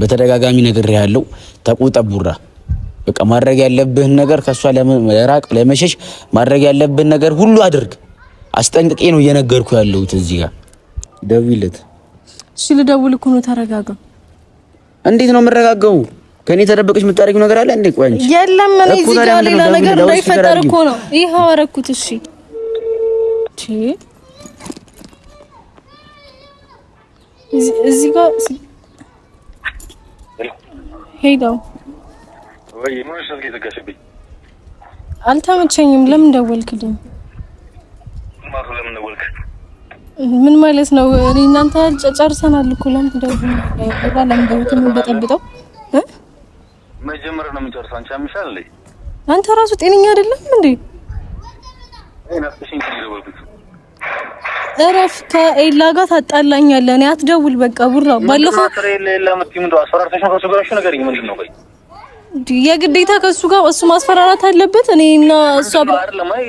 በተደጋጋሚ ነገር ያለው ተቆጠቡራ በቃ ማድረግ ያለብህን ነገር ከሷ ለመራቅ ለመሸሽ ማድረግ ያለብህን ነገር ሁሉ አድርግ። አስጠንቅቄ ነው እየነገርኩ ያለሁት። እዚህ ጋር ደውይለት። እሺ ልደውል እኮ ነው። ተረጋጋ። እንዴት ነው የምረጋጋው? ከኔ ተደበቀሽ የምታረጊው ነገር አለ እንዴ? ቆይ አንቺ የለም እኔ እዚህ ጋር ሌላ ነገር እንዳይፈጠር እኮ ነው ይሄው አደረኩት። እሺ እዚህ ጋር ሄሎ ወይ ምን ሸልክ ተጋሽብኝ? አልተመቸኝም። ለምን ደወልክልኝ? ማሩ ለምን ደወልክ? ምን ማለት ነው? እኔ እናንተ ጨርሰናል እኮ ለምን ለምን በጠብጠው መጀመሪያ ነው የምንጨርሰው። አንቺ አምሻል እንዴ? አንተ ራሱ ጤነኛ አይደለም እንዴ? ነፍስሽን ይደውልኩት። እረፍ። ከኤላ ጋር ታጣላኛለህ። እኔ አትደውል በቃ ቡራ። ባለፈው ኤላ መጥተው ምን አስፈራርተሽ ነው ከሱ ጋር እሺ ነገር ምንድን ነው? ቆይ የግዴታ ከሱ ጋር እሱ ማስፈራራት አለበት? እኔና እሱ አይደለም። አይ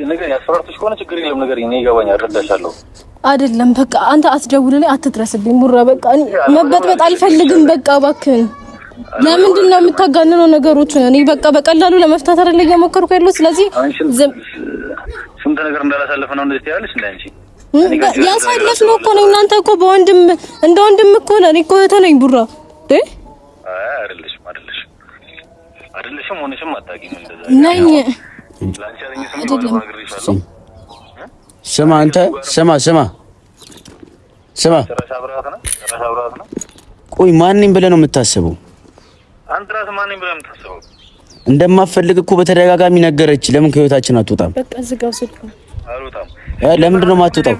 ነገር ያስፈራርተሽ ከሆነ ችግር የለም። ነገር እኔ ይገባኛል፣ እረዳሻለሁ። አይደለም በቃ አንተ አትደውልልኝ፣ አትድረስብኝ ቡራ። በቃ እኔ መበጥበጥ አልፈልግም። በቃ እባክህን። ለምንድን ነው የምታጋንነው ነገሮችን? እኔ በቃ በቀላሉ ለመፍታት አይደለ እየሞከርኩ ያለው። ስለዚህ ስንት ነገር እንዳላሳለፈ ነው እንደዚህ ያለሽ እንዴ? አንቺ ያሳለፍነው እኮ ነው። እናንተ እኮ በወንድም እንደ ወንድም እኮ ነው። እኔ እኮ እህት ነኝ ቡራ። አይደለሽም ሆነሽም አታውቂም። እንደዛ ነኝ። ስማ አንተ ስማ ቆይ ማንንም ብለህ ነው የምታስበው? አንተ ራስህ ማንንም ብለህ ነው የምታስበው? እንደማፈልግ እኮ በተደጋጋሚ ነገረች። ለምን ከህይወታችን አትወጣም? በቃ ዝጋው ስልኩ። አልወጣም። ለምንድን ነው የማትወጣው?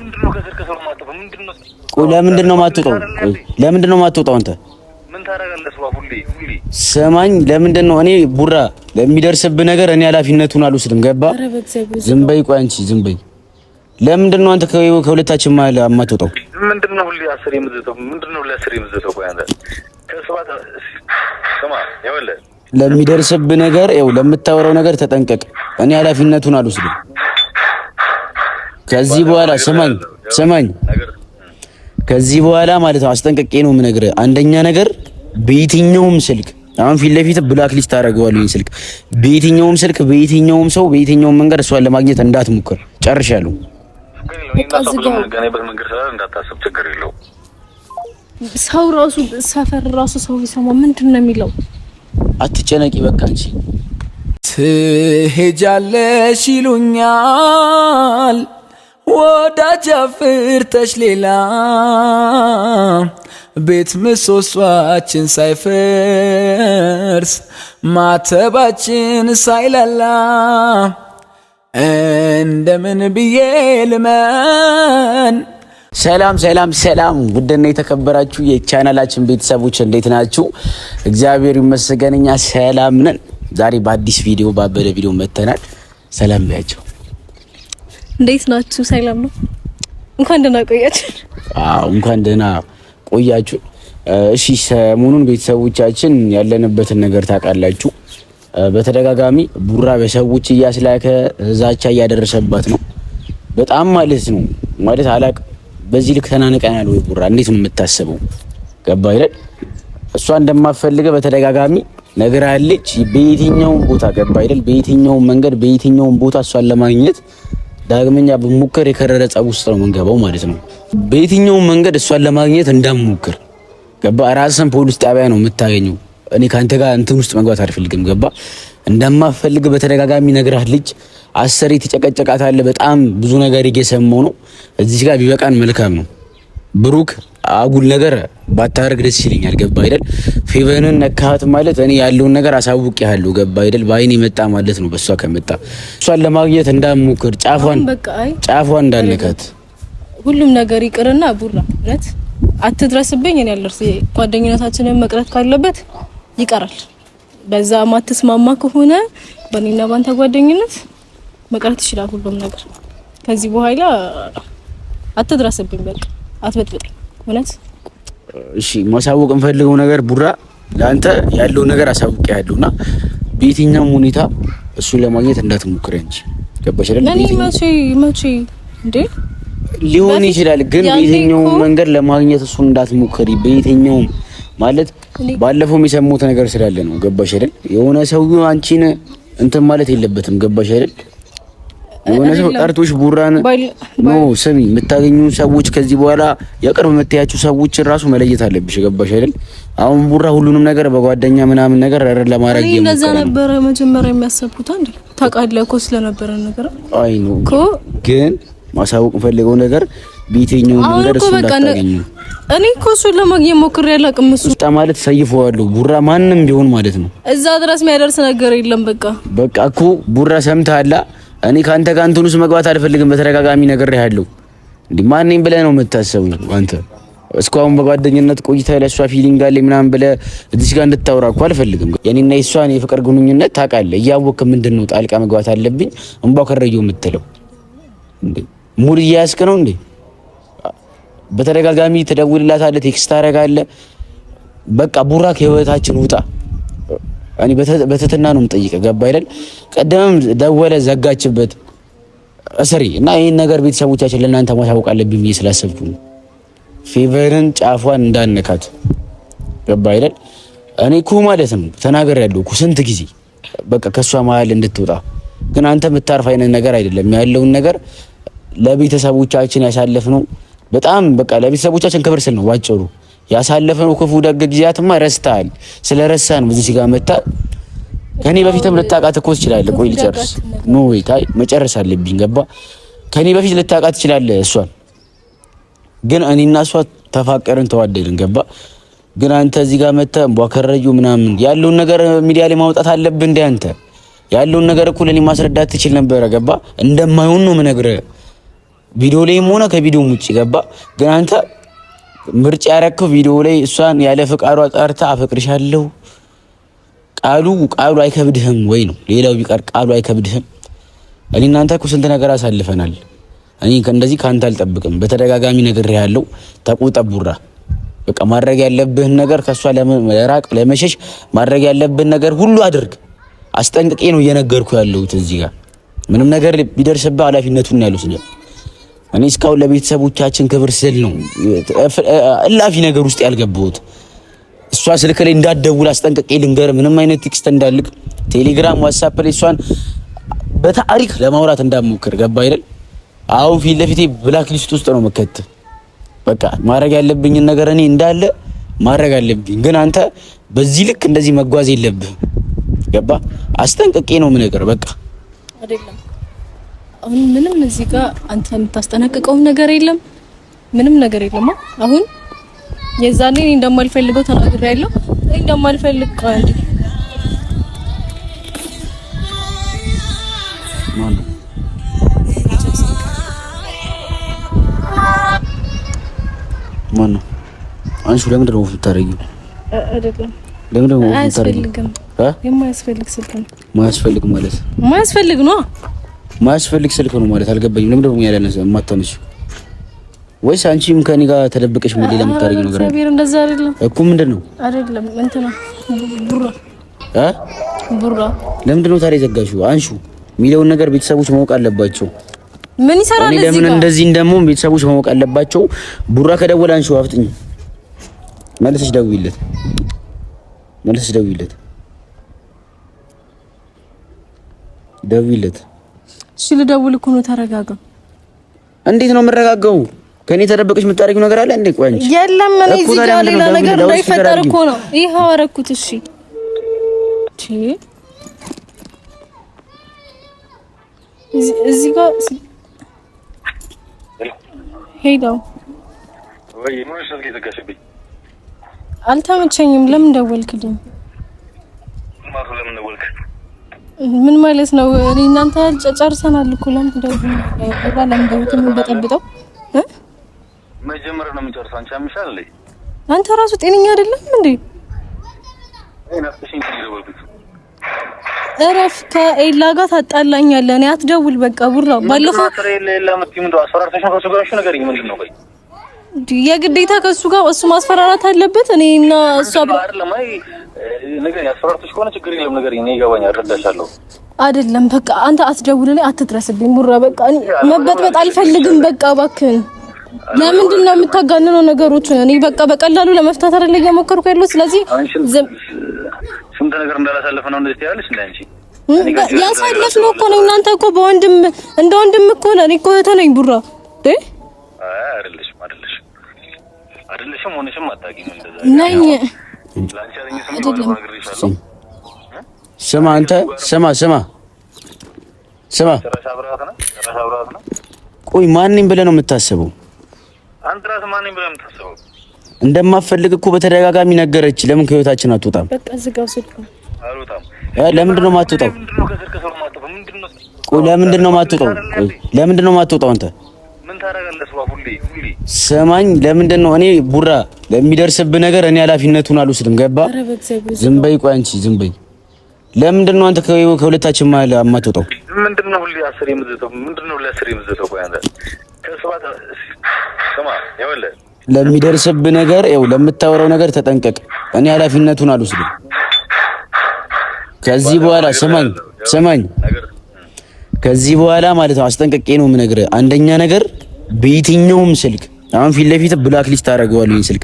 ቆይ ለምንድን ነው የማትወጣው? ቆይ ለምንድን ነው የማትወጣው? አንተ ምን ታደርጋለህ? ሁሌ ስማኝ። ለምንድን ነው እኔ ቡራ ለሚደርስብህ ነገር እኔ ኃላፊነቱን አልወስድም። ገባ? ዝም በይ። ቆይ አንቺ ዝም በይ። ለምንድን ነው አንተ ከሁለታችን ማለት የማትወጣው? ምንድነው ሁሌ አስር የምትዘተው? ምንድነው ሁሌ አስር የምትዘተው? ቆይ አንተ ከስባት ስማ፣ ይኸውልህ ለሚደርስብህ ነገር ለምታወራው ነገር ተጠንቀቅ። እኔ ኃላፊነቱን አልወስድም። ከዚህ በኋላ ስማኝ፣ ከዚህ በኋላ ማለት ነው አስጠንቅቄ ነው የምነግርህ። አንደኛ ነገር በየትኛውም ስልክ አሁን ፊት ለፊት ብላክ ሊስት አደርገዋለሁ። ይሄን ስልክ በየትኛውም ስልክ በየትኛውም ሰው በየትኛውም መንገድ እሷን ለማግኘት እንዳትሞክር። ጨርሻለሁ። ሰው ራሱ ሰፈር ራሱ ሰው ይሰማ ምንድን ነው የሚለው? አትጨነቂ በቃ አንቺ ትሄጃለሽ ይሉኛል ወዳጅ አፍርተሽ ሌላ ቤት ምሰሶአችን ሳይፈርስ ማተባችን ሳይላላ እንደምን ብዬ ልመን። ሰላም ውድና የተከበራችሁ የቻናላችን ቤተሰቦች እንዴት ናችሁ? እግዚአብሔር ይመስገን እኛ ሰላም ነን። ዛሬ በአዲስ ቪዲዮ ባበደ ቪዲዮ መተናል። ሰላም ባያቸው። እንዴት ናችሁ? ሰላም ነው። እንኳን ደህና ቆያችሁ። እንኳን ደህና ቆያችሁ። እሺ ሰሞኑን ቤተሰቦቻችን ያለንበትን ነገር ታውቃላችሁ። በተደጋጋሚ ቡራ በሰዎች እያስላከ ዛቻ እያደረሰባት ነው። በጣም ማለት አላቅም። በዚህ ልክ ተናንቀናል ወይ ቡራ? እንዴት ነው የምታስበው? ገባ አይደል? እሷ እንደማፈልገ በተደጋጋሚ ነግራለች። በየትኛውም ቦታ ገባ አይደል? በየትኛውም መንገድ በየትኛውም ቦታ እሷን ለማግኘት ዳግመኛ በሙከር የከረረ ጸብ ውስጥ ነው የምንገባው ማለት ነው። በየትኛውም መንገድ እሷን ለማግኘት እንዳትሞክር ገባ? ራስን ፖሊስ ጣቢያ ነው የምታገኘው። እኔ ካንተ ጋር እንትን ውስጥ መግባት አልፈልግም። ገባ? እንደማፈልግ በተደጋጋሚ ነግራለች። አሰሪ ተጨቀጨቃታለህ። በጣም ብዙ ነገር እየሰማው ነው። እዚህ ጋር ቢበቃን መልካም ነው። ብሩክ አጉል ነገር ባታረግ ደስ ይለኛል። ገባ አይደል? ፌቨንን ነካት ማለት እኔ ያለውን ነገር አሳውቄሃለሁ። ገባ አይደል? በአይኔ መጣ ማለት ነው። በሷ ከመጣ እሷን ለማግኘት እንዳትሞክር፣ ጫፏን እንዳነካት። ሁሉም ነገር ይቅርና ቡራ ማለት አትድረስብኝ። እኔ ያለርስ ጓደኝነታችንን መቅረት ካለበት ይቀራል። በዛ ማትስማማ ከሆነ በእኔና ባንተ ጓደኝነት መቅረት ይችላል ሁሉም ነገር። ከዚህ በኋላ አትድረስብኝ፣ በቃ አትበጥብጥ። እውነት እሺ። ማሳወቅ እንፈልገው ነገር ቡራ ለአንተ ያለው ነገር አሳውቄያለሁና በየትኛውም ሁኔታ እሱን ለማግኘት እንዳትሞክር እንጂ ገባሽ አይደል? እኔ መቼ እንዴ ሊሆን ይችላል፣ ግን በየትኛውም መንገድ ለማግኘት እሱን እንዳትሞክሪ። በየትኛውም ማለት ባለፈው የሚሰሙት ነገር ስላለ ነው። ገባሽ አይደል? የሆነ ሰው አንቺን እንትን ማለት የለበትም። ገባሽ አይደል? የሆነ ሰው ጠርቶሽ ቡራን ነው ስሚ፣ የምታገኙ ሰዎች ከዚህ በኋላ የቅርብ የምትያችሁ ሰዎች ራሱ መለየት አለብሽ። ገባሽ አይደል? አሁን ቡራ ሁሉንም ነገር በጓደኛ ምናምን ነገር ለማድረግ ይሄ እንደዛ ነበር መጀመሪያ የሚያሰቡት አንዴ ታውቃለህ እኮ ስለነበረ ነገር አይ ነው እኮ ግን ማሳወቅ ፈልገው ነገር ቢቴኛው ነገር እሱ እንዳታገኙ እኔ እኮ እሱን ለማግኘት ሞክሬ አላውቅም። እሱ ማለት ሰይፈዋለሁ ቡራ ማንም ቢሆን ማለት ነው። እዛ ድረስ የሚያደርስ ነገር የለም። በቃ እኮ ቡራ ሰምተሃል። እኔ ካንተ ጋር እንትን ውስጥ መግባት አልፈልግም። በተደጋጋሚ ነገር ያለው እንዴ ማንንም ብለህ ነው የምታስበው አንተ። እስካሁን በጓደኝነት ቆይታ ለሷ ፊሊንግ አለ ምናምን ብለህ እዚህ ጋር እንድታወራ እኮ አልፈልግም። የኔና የሷን የፍቅር ግንኙነት ታውቃለህ። እያወቅህ ምንድነው ጣልቃ መግባት አለብኝ እንባው ከረዩ የምትለው እንዴ? ሙሉ እያያዝክ ነው እንዴ? በተደጋጋሚ ትደውልላታለህ፣ ቴክስት ታደርጋለህ። በቃ ቡራ ከህይወታችን ውጣ። እኔ በተትና ነው የምጠይቀህ። ገባ አይደል? ቀደምም ደወለ ዘጋችበት እስሪ እና ይሄን ነገር ቤተሰቦቻችን ለእናንተ ማሳወቅ አለብኝ ብዬ ስላሰብኩ ነው። ፌቨርን ጫፏን እንዳነካት ገባ አይደል? እኔ እኮ ማለት ነው ተናግሬያለሁ እኮ ስንት ጊዜ በቃ ከሷ መሀል እንድትወጣ። ግን አንተ የምታርፍ አይነት ነገር አይደለም ያለውን ነገር ለቤተሰቦቻችን ያሳለፍነው በጣም በቃ ለቤተሰቦቻችን ክብር ስል ነው ባጭሩ ያሳለፈነው ክፉ ደግ ጊዜያትማ ረስተሃል። ስለረሳ ነው እዚህ ጋር መጣ። ከኔ በፊትም ልታቃት እኮ ትችላለህ። ቆይ ልጨርስ ኖ ወይ ታይ መጨረስ አለብኝ። ገባ ከኔ በፊት ልታቃት ትችላለህ እሷን። ግን እኔና እሷ ተፋቀርን ተዋደድን። ገባ ግን አንተ እዚህ ጋር መጣ ቧከረዩ ምናምን ያለውን ነገር ሚዲያ ላይ ማውጣት አለብህ። እንደ አንተ ያለውን ነገር እኮ ለኔ ማስረዳት ትችል ነበር። ገባ እንደማይሆን ነው የምነግርህ ቪዲዮ ላይም ሆነ ከቪዲዮም ውጪ። ገባ ግን አንተ ምርጫ ያረከው ቪዲዮ ላይ እሷን ያለ ፍቃዷ ጠርታ አፈቅርሻለሁ ቃሉ አይከብድህም ወይ ነው? ሌላው ቢቀር ቃሉ አይከብድህም? እኔ እናንተ እኮ ስንት ነገር አሳልፈናል። እኔ እንደዚህ ካንተ አልጠብቅም። በተደጋጋሚ ነገር ያለው ተቆጠብ ቡራ። በቃ ማድረግ ያለብህን ነገር ከሷ ለመራቅ ለመሸሽ ማድረግ ያለብህን ነገር ሁሉ አድርግ። አስጠንቅቄ ነው እየነገርኩ ያለሁት። እዚህ ጋር ምንም ነገር ቢደርስብህ ኃላፊነቱን ያሉት ነው። እኔ እስካሁን ለቤተሰቦቻችን ክብር ስል ነው እላፊ ነገር ውስጥ ያልገባሁት። እሷ ስልክ ላይ እንዳትደውል አስጠንቅቄ ልንገር፣ ምንም አይነት ቴክስት እንዳልክ፣ ቴሌግራም፣ ዋትስአፕ ላይ እሷን በታሪክ ለማውራት እንዳትሞክር። ገባ አይደል? አሁን ፊት ለፊቴ ብላክ ሊስት ውስጥ ነው መከት። በቃ ማድረግ ያለብኝን ነገር እኔ እንዳለ ማድረግ አለብኝ። ግን አንተ በዚህ ልክ እንደዚህ መጓዝ የለብህም። ገባ? አስጠንቅቄ ነው የምነግርህ። በቃ አይደለም አሁን ምንም እዚህ ጋር አንተ የምታስጠነቅቀው ነገር የለም፣ ምንም ነገር የለም። አሁን የዛኔ እኔ እንደማልፈልገው ተናግሬያለሁ። እኔ እንደማልፈልግ ቃል ማነው አንቺ ለምንድን ነው የምታረጊው? አይደለም ለምንድን ነው አያስፈልግም። የማያስፈልግ ስልክ ነው። ማያስፈልግ ማለት ማያስፈልግ ነው። ማያስፈልግ ስልክ ነው ማለት አልገባኝም። ለምን ደግሞ ያለነሰ ማታነሽ ወይስ አንቺም ከኔ ጋር ተደብቀሽ ምን ሌላ የምታረጊው ነገር አለ? እንደዛ አይደለም እኮ ምንድነው? አይደለም እንትና ቡራ ቡራ ለምንድን ነው ታዲያ ዘጋሽው? አንሹ የሚለውን ነገር ቤተሰቦች ማወቅ አለባቸው። ምን ይሰራል እዚህ ጋር? ለምን እንደዚህ እንደሞ ቤተሰቦች ማወቅ አለባቸው። ቡራ ከደወለ አንሹ፣ አፍጥኝ፣ መልሰሽ ደውይለት፣ ደውይለት። እሺ ልደውል እኮ ነው። ተረጋጋ። እንዴት ነው የምረጋጋው? ከኔ ተደበቀሽ የምታረጊው ነገር አለ እንዴ? ቆይ አንቺ የለም እኔ እዚህ ጋር ሌላ ነገር እንዳይፈጠር እኮ ነው ይሄው አደረኩት። እሺ እዚህ ጋር ሄደው ወይ ምን ሸልክ የተጋሽብኝ? አልተመቸኝም። ለምን ደወልክልኝ? ለምን ደወልክ? ምን ማለት ነው? እኔ እናንተ ጨርሰናል እኮ ለምን ደወልክ? ምን በጠብጠው መጀመሪያ ነው የምንጨርሰው። አንቺ አምሻል እንዴ? አንተ ራሱ ጤነኛ አይደለም እንዴ? ነፍስሽን ትይዘውልኩት። እረፍ። ከኤላ ጋር ታጣላኛለህ። እኔ አትደውል በቃ ቡራ። ባለፈው የግዴታ ከሱ ጋር እሱ ማስፈራራት አለበት። እኔና እሱ አይደለም በቃ አንተ አትደውልልኝ፣ አትድረስብኝ ቡራ። በቃ እኔ መበጥበጥ አልፈልግም። በቃ እባክህን ለምንድን ነው የምታጋንነው ነገሮችን? እኔ በቃ በቀላሉ ለመፍታት አይደል እየሞከርኩ ያለው። ስለዚህ ስንት ነገር እንዳላሳለፈ ነው እንደዚህ ያለሽ እንዴ አንቺ? ያሳለፍነው እኮ ነው። እናንተ እኮ በወንድም እንደ ወንድም እኮ ነን እኮ ተነኝ ቡራ አይደለሽም ሆነሽም አታውቂም እንደዛ ነኝ። ላንቺ አለኝ ስማ አንተ ስማ ቆይ ማንንም ብለህ ነው የምታስበው? አንተ ራስህ ማንንም ብለህ ነው የምታስበው? እንደማፈልግ እኮ በተደጋጋሚ ነገረች። ለምን ከህይወታችን አትወጣም? በቃ ዝጋው ስልኩ። አልወጣም። ለምንድን ነው የማትወጣው? ቆይ ለምንድን ነው የማትወጣው? ለምንድን ነው የማትወጣው አንተ? ምን ታደርጋለህ? ሁሌ ስማኝ፣ ለምንድን ነው እኔ ቡራ ለሚደርስብህ ነገር እኔ ኃላፊነቱን አልወስድም። ገባ? ዝም በይ። ቆይ አንቺ ዝም በይ። ለምንድን ነው አንተ ከሁለታችን መሀል የማትወጣው? ምንድን ነው ሁሌ አስር የምትዘተው? ምንድን ነው ለአስር የምትዘተው? ቆይ አንተ ከስባት ስማ፣ ይኸውልህ ለሚደርስብህ ነገር ለምታወራው ነገር ተጠንቀቅ። እኔ ኃላፊነቱን አልወስድም። ከዚህ በኋላ ስማኝ፣ ከዚህ በኋላ ማለት ነው አስጠንቀቄ ነው የምነግርህ። አንደኛ ነገር በየትኛውም ስልክ አሁን ፊት ለፊት ብላክ ሊስት አደርገዋለሁ። ይሄን ስልክ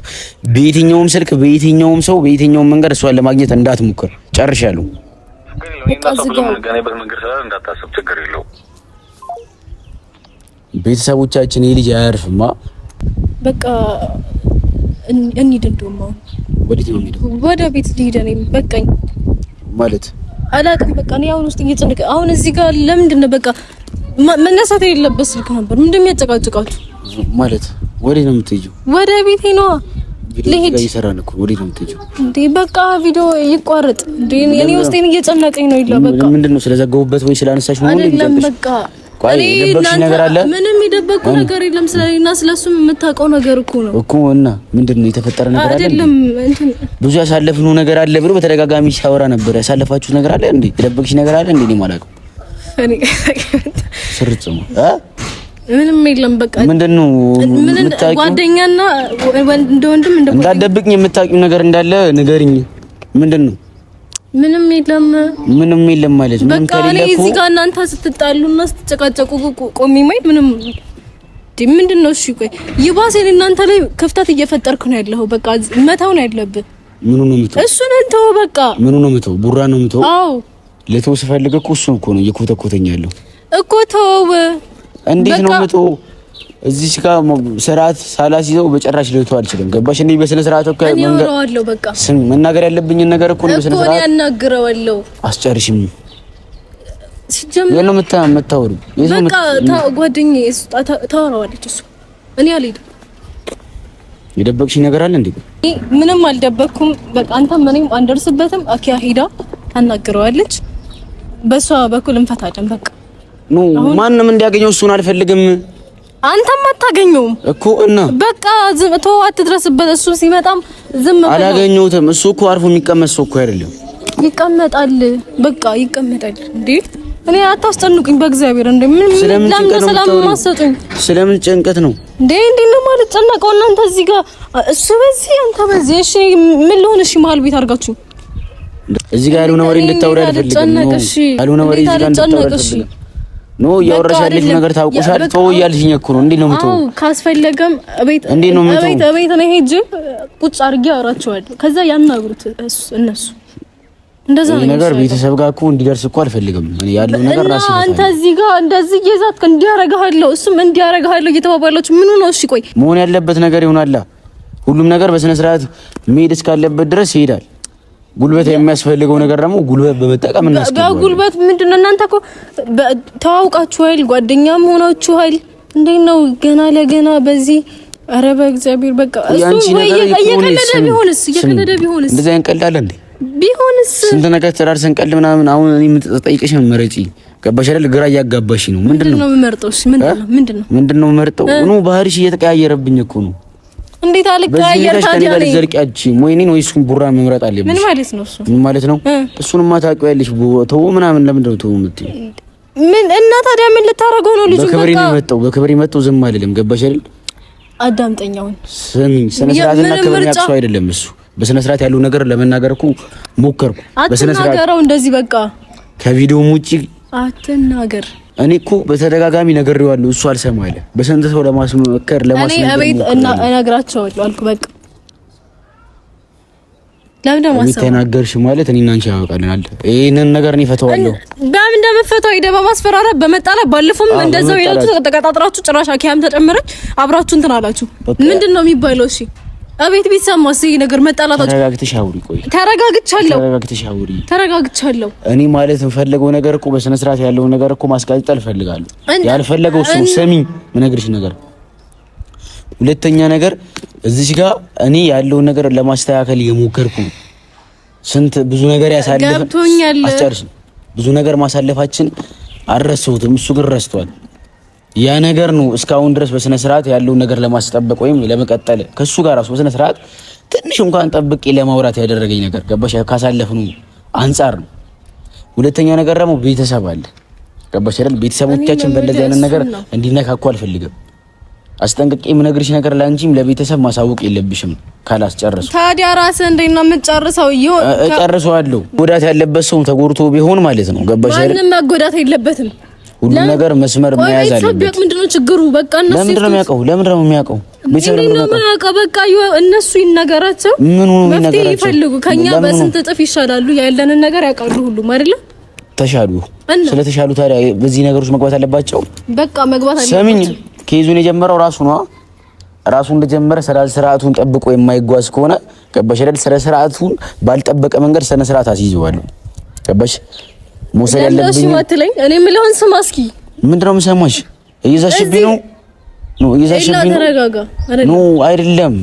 በየትኛውም ስልክ በየትኛውም ሰው በየትኛውም መንገድ እሷን ለማግኘት እንዳትሞክር። ጨርሻለሁ። ቤተሰቦቻችን ይሄ ልጅ አያርፍማ። በቃ እንሂድ። እንደውም አሁን ወዴት ነው የምንሄደው? ወደ ቤት ልሂድ። እኔ በቃኝ ማለት አላውቅም። በቃ እኔ አሁን ውስጥ እየጨነቀ አሁን እዚህ ጋር ለምንድን ነው በቃ መነሳት የሌለበት ስልክ ነበር። ምንድን ነው የሚያጨቃጭቃችሁ? ማለት ወዴት ነው የምትሄጂው? ወደ ቤቴ ነው ልሂድ። እየሰራን እኮ ወዴት ነው የምትሄጂው? እንዴ በቃ ቪዲዮ ይቋረጥ እንዴ? እኔ ውስጤን እየጨነቀኝ ነው። ይላ በቃ ምንድን ነው ስለዘገቡበት ወይ ስላነሳሽ ነው? አይደለም በቃ የደበቅሽ ነገር አለ? ምንም የደበቁ ነገር የለም። ስለኔና ስለሱም የምታውቀው ነገር እኮ እና ምንድነው የተፈጠረ ነገር አለ? አይደለም ብዙ ያሳለፍነው ነገር አለ ብሎ በተደጋጋሚ ሲያወራ ነበር። ያሳለፋችሁ ነገር አለ እንዴ? የደበቅሽ ነገር አለ እንዴ? እኔ ማላውቀው ስርጽሙ ምንም የለም። በቃ ምንድነው ጓደኛና እንደ ወንድም እንዳትደብቅኝ የምታውቂው ነገር እንዳለ ንገሪኝ። ምንድነው? ምንም የለም ማለት ምንም ከሌለ እኮ እዚህ ጋር እናንተ ስትጣሉና ስትጨቃጨቁ ቆሜ ማየት ምንድነው? እሺ ቆይ ይባስ እናንተ ላይ ክፍተት እየፈጠርክ ነው ያለው። በቃ መታው ነው ያለብህ። ምኑ ነው የምተው? እሱን እንተው በቃ። ምኑ ነው የምተው? ቡራ ነው የምተው? አዎ ለተው ስፈልግ እኮ እሱ እኮ ነው እየኮተኮተኝ ያለው እኮ። ተው እንዴት ነው የምተው? እዚህ ጋር ስርዓት ሳላስይዘው በጭራሽ ልተው አልችልም። ገባሽ? እኔ በስነ ስርዓት እኮ መንገራለሁ። በቃ መናገር ያለብኝ ነገር እኮ ነው በስነ ስርዓት ያናግረዋለሁ። አስጨርሽም ሲጀምር የለም የምታወሩ በቃ ጓደኛዬ ታወራዋለች። እሱ እኔ አልሄድም። የደበቅሽ ነገር አለ እንዴ? ምንም አልደበቅኩም። በቃ አንተ ምንም አንደርስበትም። አኪያ ሄዳ ታናግረዋለች። በሷ በኩል እንፈታለን። በቃ ማንንም እንዲያገኘው እሱን አልፈልግም። አንተም አታገኘውም እኮ እና በቃ ዝም ተው፣ አትድረስበት። እሱ ሲመጣም ዝም ብለው አላገኘሁትም። እሱ እኮ አርፎ የሚቀመጥ ሰው እኮ አይደለም። ይቀመጣል፣ በቃ ይቀመጣል። እንዴ እኔ አታስጨንቁኝ በእግዚአብሔር። እንዴ ምን ሰላም ማሰጡኝ? ስለምን ጭንቀት ነው እንዴ? ነው ማለት ጨነቀው። እናንተ እዚህ ጋር እሱ በዚህ አንተ በዚህ። እሺ ምን ልሆን? እሺ መሀል ቤት አድርጋችሁ እዚህ ጋር ያልሆነ ወሬ እንድታወሪ አልፈልግም። ያልሆነ ወሬ እዚህ ጋር እንድታወሪ ኖ ያወራሽ ያለሽ ነገር ታውቁሻል። ተው እያልሽኝ እኮ ነው። እንዴ ነው የምትው? አው ካስፈለገም እቤት እቤት ነው ሄጅ ቁጭ አድርጌ አወራቸዋለሁ። ከዛ ያናግሩት እነሱ። እንደዛ ነው ነገር ቤተሰብ ጋር እኮ እንዲደርስ እኮ አልፈልግም። እኔ ያለው ነገር ራሴ ነው። አንተ እዚህ ጋር እንደዚህ እየዛትክ እንዲያረጋሃለሁ እሱም እንዲያረጋሃለሁ እየተባባላችሁ ምን ነው? እሺ ቆይ መሆን ያለበት ነገር ይሆናል። ሁሉም ነገር በስነ ስርዓት መሄድ እስካለበት ድረስ ይሄዳል። ጉልበት የሚያስፈልገው ነገር ደግሞ ጉልበት በመጠቀም እናስቀምጣለን። ጉልበት ምንድነው? እናንተ እኮ ተዋውቃችኋል፣ ጓደኛም ሆናችኋል። እንዴት ነው ገና ለገና በዚህ? ኧረ በእግዚአብሔር በቃ እሱ እየቀለደ ቢሆንስ እንደዛ ያንቀልዳል እንዴ? ቢሆንስ ስንት ነገር ተራርሰን ቀልድ ምናምን። አሁን እኔ የምጠይቅሽ መረጪ። ገባሽ አይደል? ግራ እያጋባሽ ነው። ምንድነው የምመርጠው? እሺ ምንድነው የምመርጠው? ባህሪሽ እየተቀያየረብኝ እኮ ነው። እንዴት አልቀያየር ታዲያ? ለዚህ ዘርቂያቺ ወይኔን ወይ እሱን ቡራ መምረጥ አለብሽ። ምን ማለት ነው እሱ? ምን ማለት ነው? እሱንማ ታውቂያለሽ። ተው ምናምን ለምንድን ነው ተው የምትይው? ምን እና ታዲያ ምን ልታረገው ነው? ልጁ በክብር መጣው ዝም አልልም። ገባሽ አይደል? አዳምጠኛውን ስሚ፣ ስነ ስርዓትና ክብር ያክሱ አይደለም እሱ። በስነ ስርዓት ያለው ነገር ለመናገር እኮ ሞከርኩ። በስነ ስርዓት እንደዚህ በቃ ከቪዲዮም ውጪ አትናገር። እኔ እኮ በተደጋጋሚ ነግሬዋለሁ፣ እሱ አልሰማ አለ። በስንት ሰው ለማስመከር እኔ እቤት እነግራቸዋለሁ አልኩ። በቃ ለምን ደሞ ተናገርሽ ማለት እኔና አንቺ ያውቃልናል። ይሄንን ነገር እኔ ፈተዋለሁ። በምን እንደምፈታው ሄደ በማስፈራራት በመጣላት ባለፈውም እንደዛው ሄዳችሁ ተቀጣጥራችሁ ጭራሽ አኪያም ተጨመረች አብራችሁ እንትን አላችሁ። ምንድነው የሚባለው? እሺ አቤት ቢሰማስ ይሄ ነገር መጣላታችሁ። ተረጋግተሽ አውሪ። ቆይ ተረጋግቻለሁ። እኔ ማለት የምፈልገው ነገር እኮ በስነ ስርዓት ያለው ነገር እኮ ማስቀጠል እፈልጋለሁ። ያልፈለገው እሱ ሰሚኝ ምነግርሽ ነገር። ሁለተኛ ነገር እዚህ ጋር እኔ ያለውን ነገር ለማስተካከል እየሞከርኩ ስንት ብዙ ነገር ያሳለፈን አስጨርሽ ብዙ ነገር ማሳለፋችን አልረሳሁትም። እሱ ግን ረስቷል። ያ ነገር ነው እስካሁን ድረስ በስነ ስርዓት ያለውን ነገር ለማስጠበቅ ወይም ለመቀጠል ከሱ ጋር ራሱ በስነ ስርዓት ትንሽ እንኳን ጠብቄ ለማውራት ያደረገኝ ነገር ገባሽ? ካሳለፍነው አንፃር ነው። ሁለተኛ ነገር ደግሞ ቤተሰብ አለ ገባሽ አይደል? ቤተሰቦቻችን በእንደዚህ አይነት ነገር እንዲነካኩ አልፈልግም። አስጠንቅቄ የምነግርሽ ነገር ላንቺም ለቤተሰብ ማሳወቅ የለብሽም። ካላስጨርሱ ታዲያ ራስህ እንዴት ነው የምትጨርሰው? እጨርሰዋለሁ። ጎዳት ያለበት ሰው ተጎድቶ ቢሆን ማለት ነው ገባሽ አይደል? ማንም መጎዳት የለበትም። ሁሉ ነገር መስመር መያዝ አለበት። ምንድነው ችግሩ? በቃ እነሱ ለምንድነው የሚያውቀው? ቤተሰብ ነው የሚያውቀው። በቃ እነሱ ይነገራቸው። መፍትሄ ይፈልጉ። ከኛ በስንት እጥፍ ይሻላሉ። ያለንን ነገር ያውቃሉ ሁሉም አይደለ? ተሻሉ። ስለተሻሉ ታዲያ በዚህ ነገሮች መግባት አለባቸው። በቃ መግባት አለባቸው። ሰሚኝ ኬዙን የጀመረው ራሱ ነው። ራሱ እንደጀመረ ስርዓቱን ጠብቆ የማይጓዝ ከሆነ ገባሽ አይደል? ስርዓቱን ባልጠበቀ መንገድ ስነ ስርዓት አስይዘዋለሁ። ገባሽ? ሞሰል ያለብኝ እሺ ማትለኝ እኔ የምለውን ስማ እስኪ። ምንድነው የምሰማሽ? እየዛሽብኝ ነው እየዛሽብኝ ነው። ተረጋጋ። አይደለም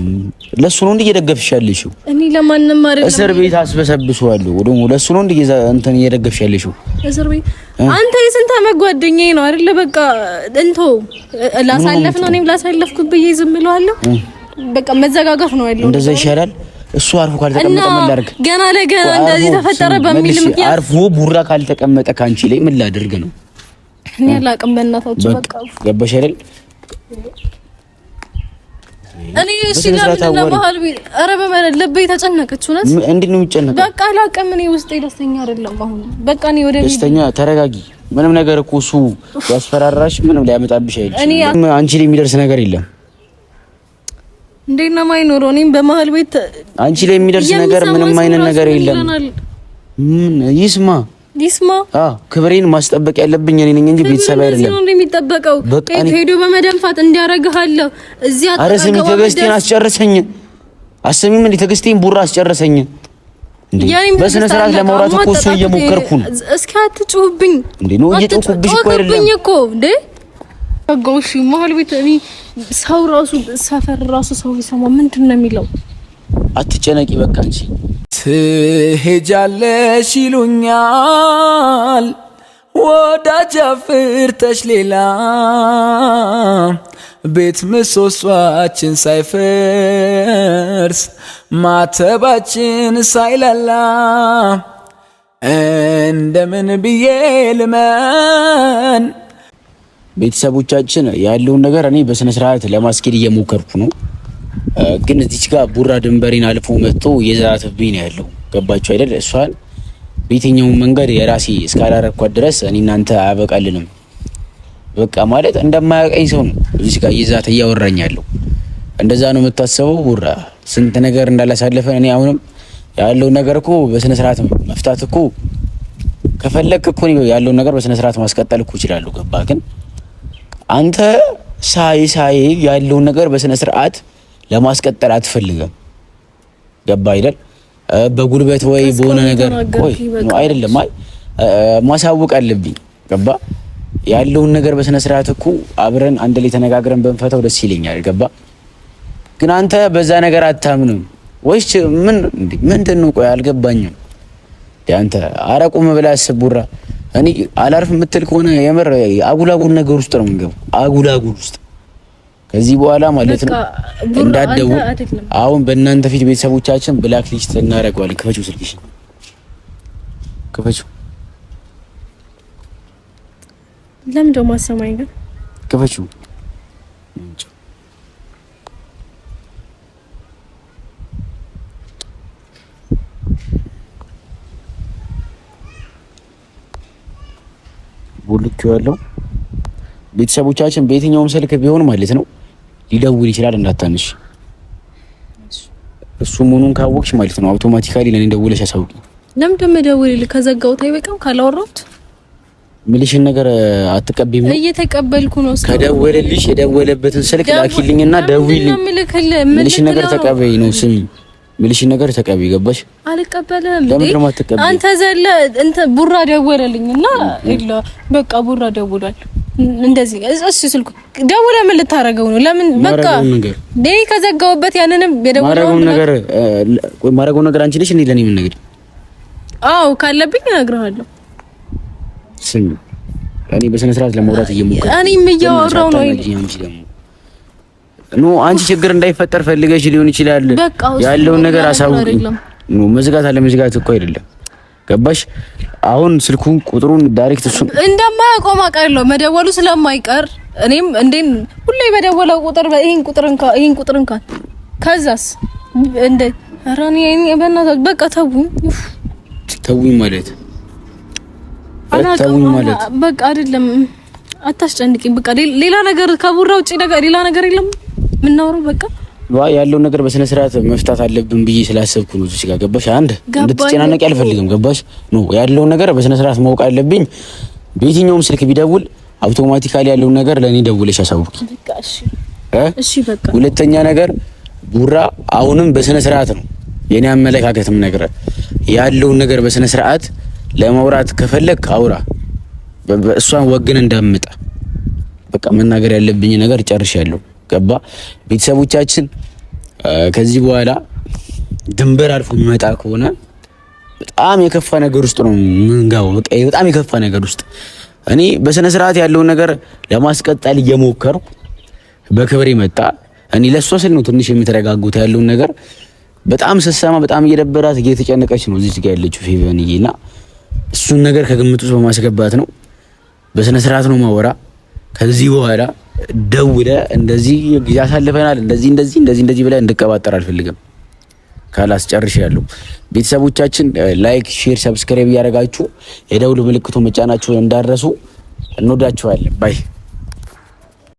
ለሱ ነው እንዴ እየደገፍሽ ያለሽው? እኔ ለማንም አይደለም። እስር ቤት አስበሰብሰዋለሁ ደግሞ ለሱ ነው እንዴ እንትን እየደገፍሽ ያለሽው? እስር ቤት አንተ የስንት ዓመት ጓደኛዬ ነው አይደለ? በቃ እንቶ ላሳለፍ ነው እኔም ላሳለፍኩት ብዬ ዝም እለዋለሁ። በቃ መዘጋጋፍ ነው ያለው። እንደዛ ይሻላል። እሱ አርፎ ካልተቀመጠ ምን ላድርግ? ገና ለገና እንደዚህ ተፈጠረ በሚል ምክንያት አርፎ ቡራ ካልተቀመጠ ካንቺ ላይ ምን ላድርግ ነው? እኔ አላቅም። በእናታችሁ በቃ ገባሽ አይደል? እኔ እሺ ለባህል ኧረ በመረድ ልቤ ተጨነቀች። እውነት እንዴት ነው የሚጨነቀው? በቃ አላቅም። እኔ ውስጤ ደስተኛ አይደለም አሁን። በቃ እኔ ወደ ደስተኛ ተረጋጊ። ምንም ነገር እኮ እሱ ያስፈራራሽ ምንም ሊያመጣብሽ አይደለም። አንቺ ላይ የሚደርስ ነገር የለም። እንዴት ነው የማይኖረው? እኔም በመሀል ቤት አንቺ ላይ የሚደርስ ነገር ምንም አይነት ነገር የለም። ይስማ ክብሬን ማስጠበቅ ያለብኝ እኔ ነኝ እንጂ ቤተሰብ አይደለም። ነው የሚጠበቀው። ሄዶ በመደንፋት እንዲያረጋሃለሁ እዚያ አረሰኝ። ትዕግስቴን አስጨርሰኝ። አሰሚም እንዴ ትዕግስቴን ቡራ አስጨርሰኝ እንዴ። በስነ ስርዓት ለማውራት እኮ እሱ እየሞከርኩ ነው። እስኪ አትጩህብኝ እንዴ። ነው እየጮህኩብሽ እኮ አይደለም እኮ እንዴ። አጎሽ መሀል ቤት እኔ ሰው ራሱ ሰፈር ራሱ ሰው ይሰማ ምንድነው የሚለው? አትጨነቂ በቃ አንቺ ትሄጃለሽ ይሉኛል ወዳጅ አፍርተሽ ሌላ ቤት ምሰሶአችን ሳይፈርስ ማተባችን ሳይላላ እንደምን ብዬ ልመን። ቤተሰቦቻችን ያለውን ነገር እኔ በስነ ስርዓት ለማስኬድ እየሞከርኩ ነው። ግን እዚች ጋር ቡራ ድንበሬን አልፎ መጥቶ የዛተብኝ ነው ያለው። ገባችሁ አይደል? እሷን በየትኛው መንገድ የራሴ እስካላረኳት ድረስ እኔ እናንተ አያበቃልንም። በቃ ማለት እንደማያውቀኝ ሰው ነው እዚች ጋር እየዛተ እያወራኝ ያለው። እንደዛ ነው የምታስበው ቡራ? ስንት ነገር እንዳላሳለፈ እኔ አሁንም ያለው ነገር እኮ በስነ ስርዓት መፍታት እኮ ከፈለክ እኮ ያለው ነገር በስነ ስርዓት ማስቀጠል እኮ እችላለሁ። ገባ? ግን አንተ ሳይ ያለው ነገር በስነ ስርዓት ለማስቀጠል አትፈልግም። ገባ አይደል? በጉልበት ወይ በሆነ ነገር ቆይ ነው አይደለም። ማሳወቅ አለብኝ። ገባ? ያለውን ነገር በስነ ስርዓት እኮ አብረን አንድ ላይ ተነጋግረን በንፈታው ደስ ይለኛል። ገባ? ግን አንተ በዛ ነገር አታምንም ወይስ ምንድን ነው? ቆይ አልገባኝም። አንተ አረቁም ብለህ አስብ ቡራ። እኔ አላርፍ የምትል ከሆነ የምር አጉላጉል ነገር ውስጥ ነው የምንገባው። አጉላጉል ውስጥ ከዚህ በኋላ ማለት ነው እንዳትደውል። አሁን በእናንተ ፊት ቤተሰቦቻችን ብላክ ሊስት እናደርገዋለን። ክፈችው፣ ስልክሽን ክፈችው። ለምን ደሞ አሰማኝ ግን ክፈችው። ቡልክ ያለው ቤተሰቦቻችን በየትኛውም ስልክ ቢሆን ማለት ነው ሊደውል ይችላል፣ እንዳታንሽ። እሱ መሆኑን ካወቅሽ ማለት ነው አውቶማቲካሊ ለኔ ደውለሽ አሳውቂ። ለምን ደምደውልልህ? ከዘጋሁት አይበቃም? ካላወራሁት ምልሽን ነገር አትቀበይም? እየተቀበልኩ ነው። ከደወለልሽ የደወለበትን ስልክ ላኪልኝና ደውይልኝ። ምልሽን ነገር ተቀበይ ነው። ስሚ ምልሽን ነገር ተቀበይ። ገባሽ? አልቀበልም። ለምን ነው የማትቀበይ? አንተ ዘለ እንተ ቡራ ደወለልኝና ኢላ በቃ ቡራ ደውሏል እንደዚህ። እሺ ስልኩ ደውለ ምን ልታረገው ነው? ለምን በቃ ደይ ከዘጋውበት ያንንም የደወለው ማረገው ነገር አንቺ ነሽ እንዴ ለኔ ምን ነገር? አዎ ካለብኝ እነግርሃለሁ። ስሚ እኔ በስነ ስርዓት ለማውራት እየሞከርኩ እኔም እያወራው ነው። ኖ አንቺ ችግር እንዳይፈጠር ፈልገሽ ሊሆን ይችላል። ያለውን ነገር አሳውቂኝ። ኖ መዝጋት አለ መዝጋት እኮ አይደለም። ገባሽ? አሁን ስልኩን ቁጥሩን ዳይሬክት እሱ እንደማያቆም አውቃለሁ። መደወሉ ስለማይቀር እኔም እንዴን ሁሌ በደወለው ቁጥር ይሄን ቁጥርን ከዛስ እንደ አራኒ በእናትህ በቃ ተውኝ ማለት በቃ አይደለም። አታስጨንቂኝ። በቃ ሌላ ነገር ከቡራ ውጪ ነገር ሌላ ነገር የለም የምናወራው። በቃ ያለው ነገር በስነ ስርዓት መፍታት አለብን ብዬ ስላሰብኩ ነው እዚህ ጋር። ገባሽ? አንድ እንድትጨናነቂ አልፈልግም። ገባሽ? ኖ ያለው ነገር በስነ ስርዓት ማወቅ አለብኝ። በየትኛውም ስልክ ቢደውል አውቶማቲካሊ ያለው ነገር ለኔ ደውለሽ አሳውቂ። በቃ እሺ በቃ ሁለተኛ ነገር ቡራ አሁንም በስነ ስርዓት ነው የኔ አመለካከትም ነገር ያለው ነገር በስነ ስርዓት ለማውራት ከፈለክ አውራ። እሷን ወግን እንዳምጣ በቃ መናገር ያለብኝ ነገር ጨርሻለሁ። ገባ? ቤተሰቦቻችን ከዚህ በኋላ ድንበር አልፎ የሚመጣ ከሆነ በጣም የከፋ ነገር ውስጥ ነው ምንጋው። በቃ በጣም የከፋ ነገር ውስጥ እኔ በስነ ስርዓት ያለውን ነገር ለማስቀጠል እየሞከርኩ በክብር መጣ። እኔ ለሷ ስል ነው ትንሽ የምትረጋጉት ያለውን ነገር በጣም ስሰማ በጣም እየደበራት እየተጨነቀች ነው እዚህ ጋር ያለችው ፌቨንዬና እሱን ነገር ከግምት ውስጥ በማስገባት ነው በስነ ስርዓት ነው ማወራ። ከዚህ በኋላ ደውለ እንደዚህ ጊዜ አሳልፈናል እንደዚህ ብላ እንድቀባጠር አልፈልግም። ካላስጨርሽ ያለው ቤተሰቦቻችን ላይክ፣ ሼር፣ ሰብስክራይብ እያደረጋችሁ የደውል ምልክቱን መጫናችሁን እንዳረሱ። እንወዳችኋለን። ባይ